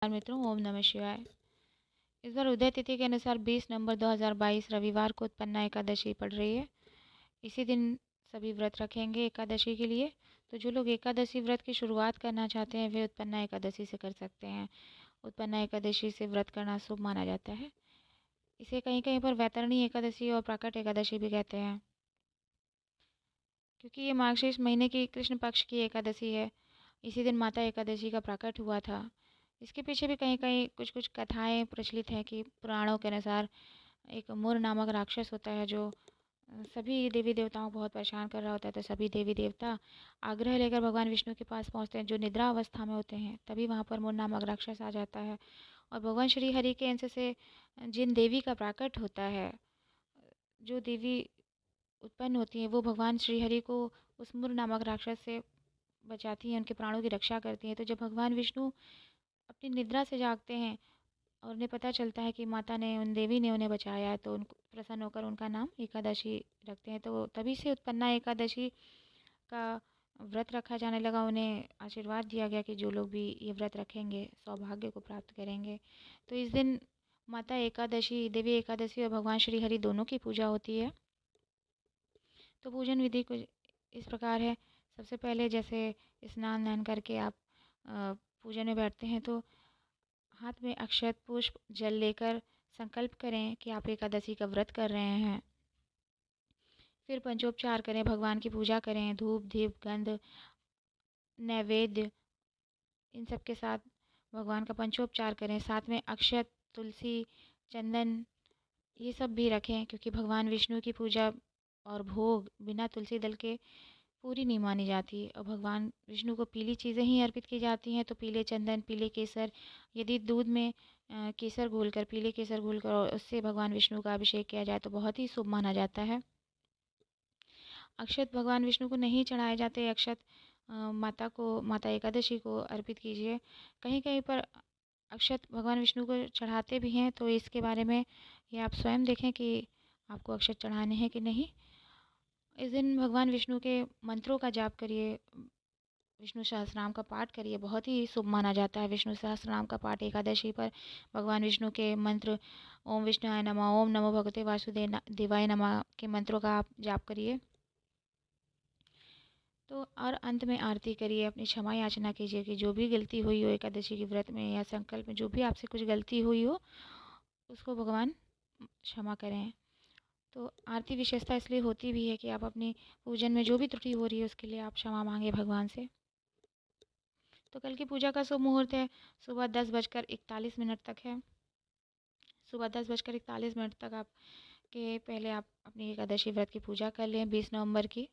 मित्रों, ओम नमः शिवाय। इस बार उदय तिथि के अनुसार 20 नवंबर 2022 रविवार को उत्पन्ना एकादशी पड़ रही है। इसी दिन सभी व्रत रखेंगे एकादशी के लिए। तो जो लोग एकादशी व्रत की शुरुआत करना चाहते हैं वे उत्पन्ना एकादशी से कर सकते हैं। उत्पन्ना एकादशी से व्रत करना शुभ माना जाता है। इसे कहीं कहीं पर वैतरणी एकादशी और प्राकट एकादशी भी कहते हैं, क्योंकि ये मार्गशीर्ष महीने की कृष्ण पक्ष की एकादशी है। इसी दिन माता एकादशी का प्राकट हुआ था। इसके पीछे भी कहीं कहीं कुछ कुछ कथाएं प्रचलित हैं कि पुराणों के अनुसार एक मुर नामक राक्षस होता है जो सभी देवी देवताओं को बहुत परेशान कर रहा होता है। तो सभी देवी देवता आग्रह लेकर भगवान विष्णु के पास पहुंचते हैं। जो निद्रा अवस्था में होते हैं तभी वहां पर मुर नामक राक्षस आ जाता है और भगवान श्री हरि के अंश से जिन देवी का प्राकट होता है, जो देवी उत्पन्न होती हैं, वो भगवान श्री हरि को उस मुर नामक राक्षस से बचाती हैं, उनके प्राणों की रक्षा करती हैं। तो जब भगवान विष्णु अपनी निद्रा से जागते हैं और उन्हें पता चलता है कि माता ने, उन देवी ने उन्हें बचाया है, तो उनको प्रसन्न होकर उनका नाम एकादशी रखते हैं। तो तभी से उत्पन्ना एकादशी का व्रत रखा जाने लगा। उन्हें आशीर्वाद दिया गया कि जो लोग भी ये व्रत रखेंगे सौभाग्य को प्राप्त करेंगे। तो इस दिन माता एकादशी, देवी एकादशी और भगवान श्री हरि दोनों की पूजा होती है। तो पूजन विधि कुछ इस प्रकार है। सबसे पहले जैसे स्नान दान करके आप पूजन में बैठते हैं तो हाथ में अक्षत पुष्प जल लेकर संकल्प करें कि आप एकादशी का व्रत कर रहे हैं। फिर पंचोपचार करें, भगवान की पूजा करें, धूप दीप गंध नैवेद्य इन सब के साथ भगवान का पंचोपचार करें। साथ में अक्षत, तुलसी, चंदन ये सब भी रखें, क्योंकि भगवान विष्णु की पूजा और भोग बिना तुलसी दल के पूरी नहीं मानी जाती। और भगवान विष्णु को पीली चीज़ें ही अर्पित की जाती हैं। तो पीले चंदन, पीले केसर, यदि दूध में केसर घोलकर, पीले केसर घोलकर और उससे भगवान विष्णु का अभिषेक किया जाए तो बहुत ही शुभ माना जाता है। अक्षत भगवान विष्णु को नहीं चढ़ाए जाते। अक्षत माता एकादशी को अर्पित कीजिए। कहीं कहीं पर अक्षत भगवान विष्णु को चढ़ाते भी हैं, तो इसके बारे में ये आप स्वयं देखें कि आपको अक्षत चढ़ाने हैं कि नहीं। इस दिन भगवान विष्णु के मंत्रों का जाप करिए, विष्णु सहस्रनाम का पाठ करिए, बहुत ही शुभ माना जाता है। विष्णु सहस्रनाम का पाठ एकादशी पर भगवान विष्णु के मंत्र ओम विष्णुआय नमः, ओम नमो भगवते वासुदेव देवाय नमः के मंत्रों का आप जाप करिए। तो और अंत में आरती करिए, अपनी क्षमा याचना कीजिए कि जो भी गलती हुई हो एकादशी के व्रत में या संकल्प में, जो भी आपसे कुछ गलती हुई हो उसको भगवान क्षमा करें। तो आरती विशेषता इसलिए होती भी है कि आप अपनी पूजन में जो भी त्रुटि हो रही है उसके लिए आप क्षमा मांगे भगवान से। तो कल की पूजा का शुभ मुहूर्त है सुबह 10:41 तक है। सुबह 10:41 तक आप के पहले आप अपनी एकादशी व्रत की पूजा कर लें 20 नवंबर की।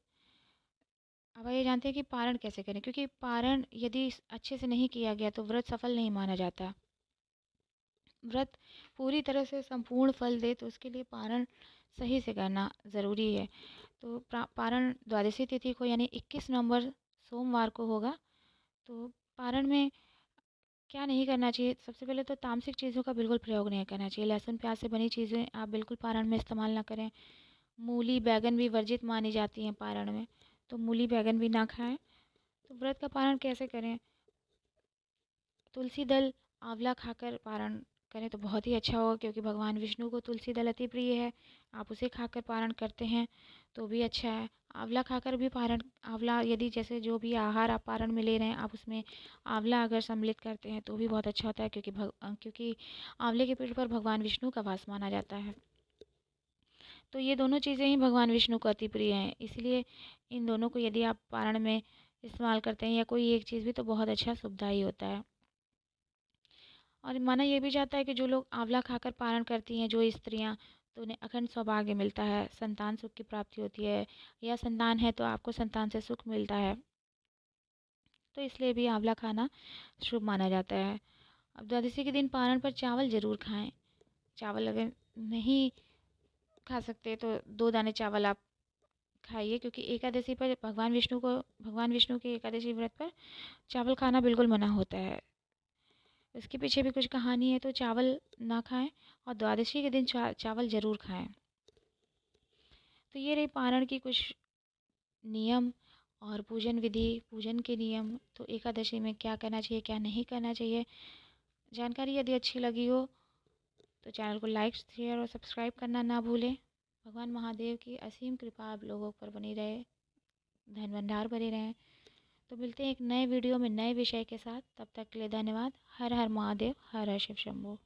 अब ये जानते हैं कि पारण कैसे करें, क्योंकि पारण यदि अच्छे से नहीं किया गया तो व्रत सफल नहीं माना जाता। व्रत पूरी तरह से संपूर्ण फल दे तो उसके लिए पारण सही से करना ज़रूरी है। तो पारण द्वादशी तिथि को यानी 21 नवंबर सोमवार को होगा। तो पारण में क्या नहीं करना चाहिए, सबसे पहले तो तामसिक चीज़ों का बिल्कुल प्रयोग नहीं करना चाहिए। लहसुन प्याज से बनी चीज़ें आप बिल्कुल पारण में इस्तेमाल ना करें। मूली बैगन भी वर्जित मानी जाती हैं पारण में, तो मूली बैगन भी ना खाएं। तो व्रत का पारण कैसे करें, तुलसी दल आंवला खाकर पारण करें तो बहुत ही अच्छा होगा, क्योंकि भगवान विष्णु को तुलसी दल अति प्रिय है। आप उसे खाकर पारण करते हैं तो भी अच्छा है। आंवला खाकर भी पारण, आंवला यदि जैसे जो भी आहार आप पारण में ले रहे हैं आप उसमें आंवला अगर सम्मिलित करते हैं तो भी बहुत अच्छा होता है, क्योंकि आंवले के पेड़ पर भगवान विष्णु का वास माना जाता है। तो ये दोनों चीज़ें ही भगवान विष्णु को अति प्रिय हैं, इसलिए इन दोनों को यदि आप पारण में इस्तेमाल करते हैं या कोई एक चीज़ भी, तो बहुत अच्छा शुभदायी होता है। और माना यह भी जाता है कि जो लोग आंवला खाकर पारण करती हैं, जो स्त्रियां, तो उन्हें अखंड सौभाग्य मिलता है, संतान सुख की प्राप्ति होती है, या संतान है तो आपको संतान से सुख मिलता है। तो इसलिए भी आंवला खाना शुभ माना जाता है। अब द्वादशी के दिन पारण पर चावल ज़रूर खाएं। चावल अगर नहीं खा सकते तो 2 दाने चावल आप खाइए, क्योंकि एकादशी पर भगवान विष्णु के एकादशी व्रत पर चावल खाना बिल्कुल मना होता है। इसके पीछे भी कुछ कहानी है। तो चावल ना खाएं और द्वादशी के दिन चावल ज़रूर खाएं। तो ये रही पारण की कुछ नियम और पूजन विधि, पूजन के नियम। तो एकादशी में क्या करना चाहिए, क्या नहीं करना चाहिए, जानकारी यदि अच्छी लगी हो तो चैनल को लाइक, शेयर और सब्सक्राइब करना ना भूलें। भगवान महादेव की असीम कृपा आप लोगों पर बनी रहे, धन भंडार भरे रहें। तो मिलते हैं एक नए वीडियो में नए विषय के साथ। तब तक के लिए धन्यवाद। हर हर महादेव, हर हर शिव शंभू।